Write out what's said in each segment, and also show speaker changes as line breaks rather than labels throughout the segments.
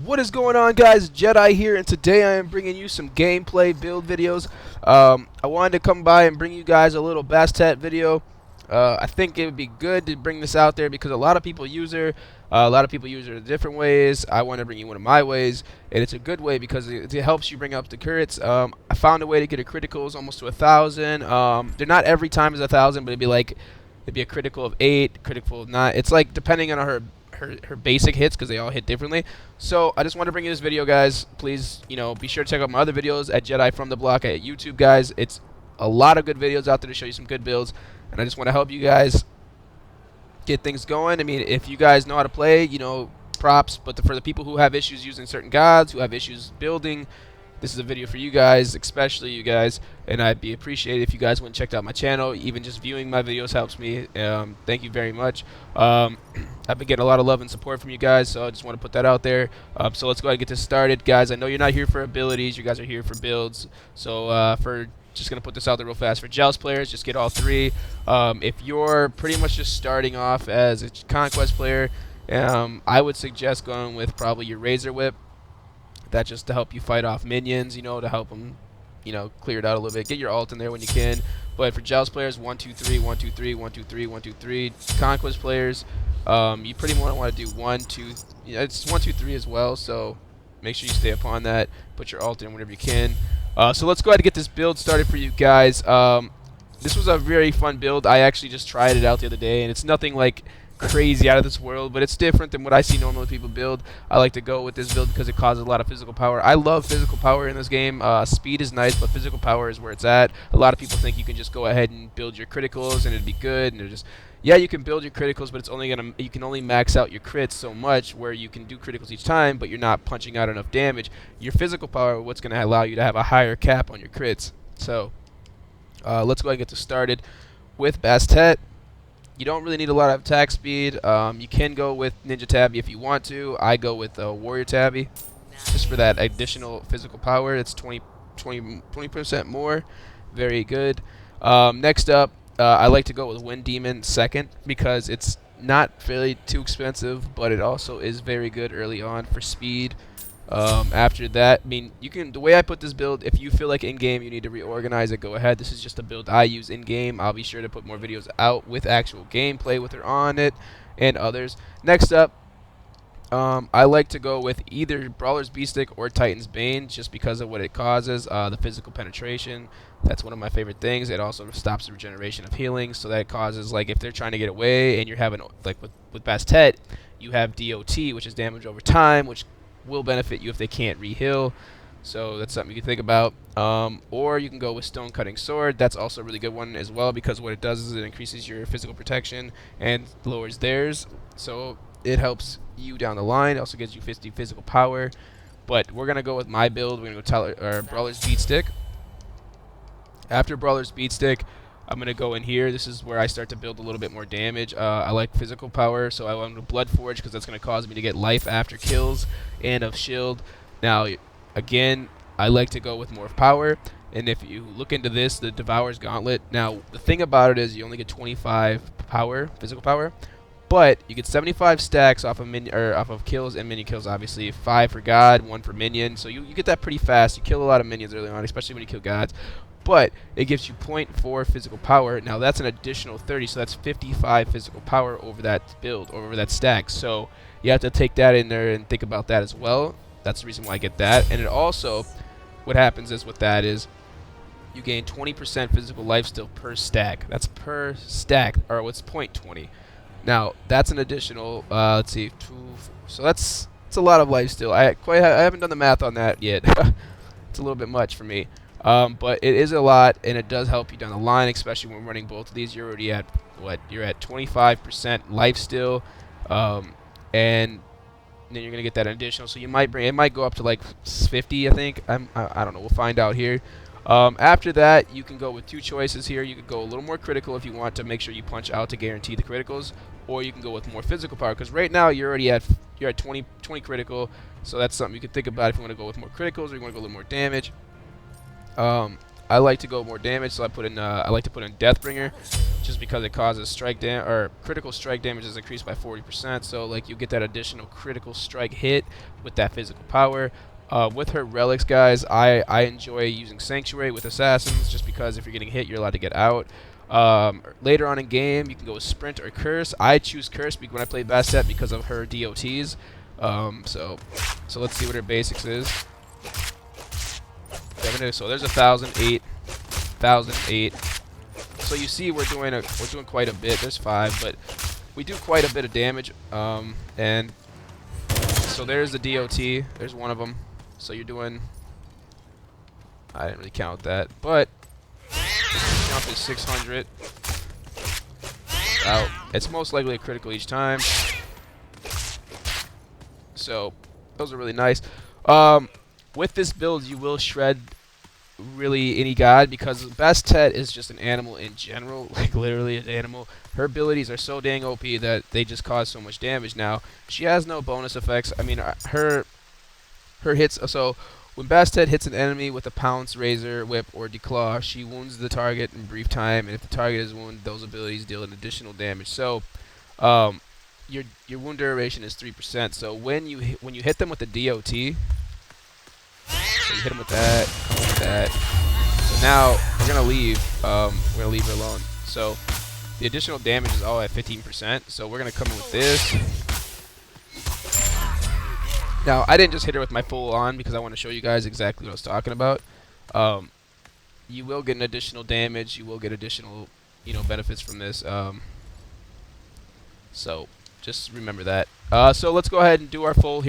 What is going on, guys? Jedi here, and today I am bringing you some gameplay build videos. I wanted to come by and bring you guys a little bastet video. I think it would be good to bring this out there because a lot of people use her. A lot of people use her in different ways. I want to bring you one of my ways, and it's a good way because it helps you bring up the crits. I found a way to get a criticals almost to 1,000. They're not every time is 1,000, but it'd be a critical of 8, critical of 9. It's like depending on her basic hits because they all hit differently. So I just want to bring you this video, guys. Please, be sure to check out my other videos at Jedi from the Block at YouTube, guys. It's a lot of good videos out there to show you some good builds, and I just want to help you guys get things going. I mean, if you guys know how to play, props. But for the people who have issues using certain gods, who have issues building, this is a video for you guys, especially you guys, and I'd be appreciated if you guys went and checked out my channel. Even just viewing my videos helps me. Thank you very much. I've been getting a lot of love and support from you guys, so I just want to put that out there. So let's go ahead and get this started, guys. I know you're not here for abilities, you guys are here for builds. So just gonna put this out there real fast. For Joust players, just get all 3. If you're pretty much just starting off as a Conquest player, I would suggest going with probably your Razor Whip. That's just to help you fight off minions, to help them, clear it out a little bit. Get your ult in there when you can. But for Joust players, 1, 2, 3, 1, 2, 3, 1, 2, 3, 1, 2, 3. Conquest players, you pretty much want to do 1, 2. It's 1, 2, 3 as well. So make sure you stay upon that. Put your ult in whenever you can. So let's go ahead and get this build started for you guys. This was a very fun build. I actually just tried it out the other day, and it's nothing like crazy out of this world, but it's different than what I see normally people build. I like to go with this build because it causes a lot of physical power. I love physical power in this game. Speed is nice, but physical power is where it's at. A lot of people think you can just go ahead and build your criticals and it'd be good, and they're just, yeah, you can build your criticals, but you can only max out your crits so much where you can do criticals each time, but you're not punching out enough damage. Your physical power, what's going to allow you to have a higher cap on your crits. So let's go ahead and get this started with Bastet. You don't really need a lot of attack speed. You can go with Ninja Tabby if you want to. I go with Warrior Tabby just for that additional physical power. It's 20% more. Very good. Next up, I like to go with Wind Demon second because it's not really too expensive, but it also is very good early on for speed. After that, I mean, the way I put this build, if you feel like in-game you need to reorganize it, go ahead. This is just a build I use in-game. I'll be sure to put more videos out with actual gameplay with her on it and others. Next up, I like to go with either Brawler's Beatstick or Titan's Bane just because of what it causes, the physical penetration. That's one of my favorite things. It also stops the regeneration of healing, so that causes, like, if they're trying to get away and you're having, like with Bastet, you have DOT, which is damage over time, which will benefit you if they can't re-heal. So that's something you can think about. Or you can go with Stone Cutting Sword. That's also a really good one as well because what it does is it increases your physical protection and lowers theirs. So it helps you down the line. It also gives you 50 physical power. But we're going to go with my build. We're going to go Brawler's Beatstick. After Brawler's Beatstick, I'm going to go in here. This is where I start to build a little bit more damage. I like physical power, so I want to Blood Forge because that's going to cause me to get life after kills and of shield. Now, again, I like to go with more power. And if you look into this, the Devourer's Gauntlet. Now, the thing about it is you only get 25 power, physical power, but you get 75 stacks off of kills and minion kills, obviously. 5 for God, 1 for minion. So you get that pretty fast. You kill a lot of minions early on, especially when you kill gods. But it gives you 0.4 physical power. Now that's an additional 30, so that's 55 physical power over that build, or over that stack. So you have to take that in there and think about that as well. That's the reason why I get that. And it also, what happens is with that is you gain 20% physical life steal per stack. That's per stack, or what's 0.20. Now that's an additional, let's see, 2, so that's a lot of life steal. I haven't done the math on that yet. It's a little bit much for me. But it is a lot, and it does help you down the line, especially when running both of these. You're already at, what, you're at 25% life steal, and then you're going to get that additional. So you might it might go up to like 50, I think. I don't know. We'll find out here. After that, you can go with 2 choices here. You could go a little more critical if you want to make sure you punch out to guarantee the criticals, or you can go with more physical power, because right now you're already at 20 critical, so that's something you can think about if you want to go with more criticals or you want to go a little more damage. I like to go more damage, so I like to put in Deathbringer. just because it causes strike or critical strike damage is increased by 40%. So like you get that additional critical strike hit with that physical power. With her relics, guys, I enjoy using Sanctuary with assassins just because if you're getting hit, you're allowed to get out. Later on in game, you can go with Sprint or Curse. I choose Curse when I play Bastet because of her DOTs. So let's see what her basics is. So there's 1,008, 1,008. So you see we're doing quite a bit. There's 5, but we do quite a bit of damage. And so there's the DOT. There's one of them. So you're doing. I didn't really count that, but jump is 600. Out. It's most likely a critical each time. So those are really nice. With this build, you will shred really any god because Bastet is just an animal in general, like literally an animal. Her abilities are so dang OP that they just cause so much damage. Now she has no bonus effects. I mean, her hits. So when Bastet hits an enemy with a pounce, razor, whip, or declaw, she wounds the target in brief time, and if the target is wounded, those abilities deal an additional damage. So your wound duration is 3%. So when you hit them with the DOT, so you hit them with that, come with that. So now we're gonna leave. We're gonna leave her alone. So the additional damage is all at 15%. So we're gonna come in with this. Now I didn't just hit her with my full on because I want to show you guys exactly what I was talking about. You will get an additional damage. You will get additional, benefits from this. So just remember that. So let's go ahead and do our full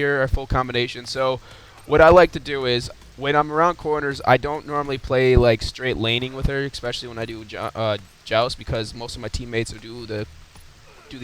combination. So what I like to do is when I'm around corners, I don't normally play like straight laning with her, especially when I do joust, because most of my teammates do the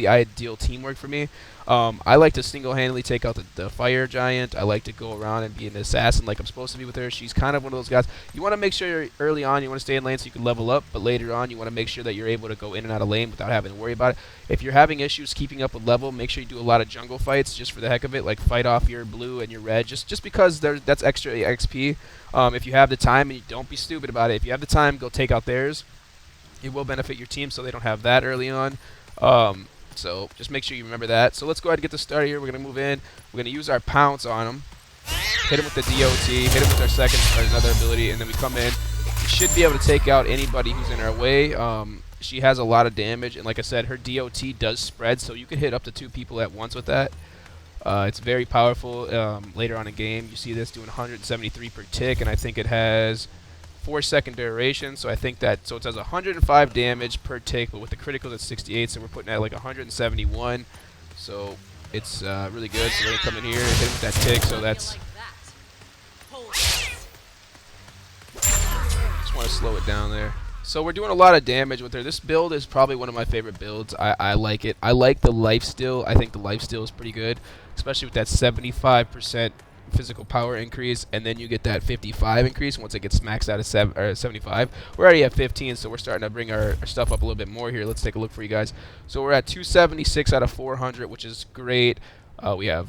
ideal teamwork for me. I like to single-handedly take out the fire giant. I like to go around and be an assassin like I'm supposed to be with her. She's kind of one of those guys. You want to make sure early on you want to stay in lane so you can level up, but later on you want to make sure that you're able to go in and out of lane without having to worry about it. If you're having issues keeping up with level, make sure you do a lot of jungle fights just for the heck of it, like fight off your blue and your red, just because that's extra XP. If you have the time, and you don't be stupid about it. If you have the time, go take out theirs. It will benefit your team so they don't have that early on. So just make sure you remember that. So let's go ahead and get this started here. We're going to move in. We're going to use our pounce on them. Hit him with the DOT. Hit him with our second or another ability. And then we come in. We should be able to take out anybody who's in our way. She has a lot of damage. And like I said, her DOT does spread. So you can hit up to 2 people at once with that. It's very powerful. Later on in game, you see this doing 173 per tick. And I think it has 4-second duration, so I think that, so it does 105 damage per tick, but with the criticals at 68, so we're putting at like 171, so it's really good. So we're gonna come in here and hit him with that tick, so that's, just want to slow it down there. So we're doing a lot of damage with her. This build is probably one of my favorite builds. I like it. I like the lifesteal. I think the lifesteal is pretty good, especially with that 75% physical power increase, and then you get that 55 increase once it gets maxed out at 75. We're already at 15, so we're starting to bring our stuff up a little bit more here. Let's take a look for you guys. So we're at 276 out of 400, which is great. We have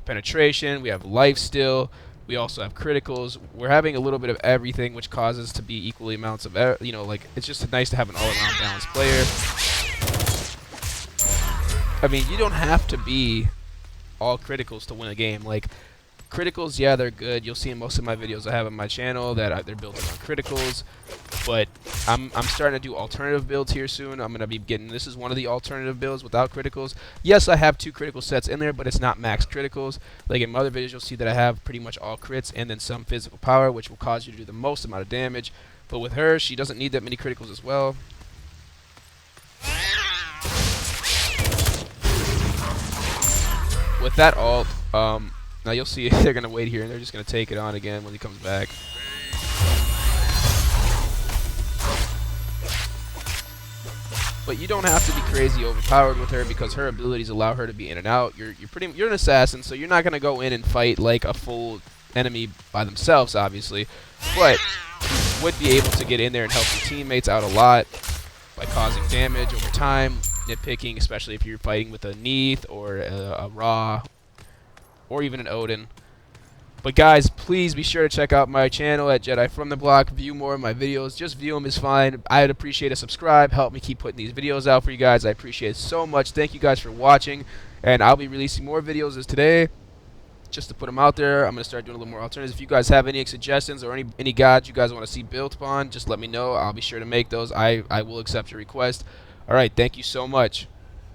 penetration, we have lifesteal, we also have criticals. We're having a little bit of everything, which causes to be equally amounts of like it's just nice to have an all-around balanced player. I mean, you don't have to be all criticals to win a game. Like, criticals, yeah, they're good. You'll see in most of my videos I have on my channel that they're built on criticals. But I'm starting to do alternative builds here soon. I'm going to be getting, this is one of the alternative builds without criticals. Yes, I have 2 critical sets in there, but it's not max criticals. Like in my other videos, you'll see that I have pretty much all crits and then some physical power, which will cause you to do the most amount of damage. But with her, she doesn't need that many criticals as well. With that ult, now you'll see they're going to wait here, and they're just going to take it on again when he comes back. But you don't have to be crazy overpowered with her because her abilities allow her to be in and out. You're an assassin, so you're not going to go in and fight like a full enemy by themselves, obviously. But you would be able to get in there and help your teammates out a lot by causing damage over time, nitpicking, especially if you're fighting with a Neath or a Ra, or even an Odin. But guys, please be sure to check out my channel at Jedi from the Block. View more of my videos. Just view them is fine. I'd appreciate a subscribe. Help me keep putting these videos out for you guys. I appreciate it so much. Thank you guys for watching. And I'll be releasing more videos as today, just to put them out there. I'm going to start doing a little more alternatives. If you guys have any suggestions or any gods you guys want to see built upon, just let me know. I'll be sure to make those. I will accept your request. All right, thank you so much.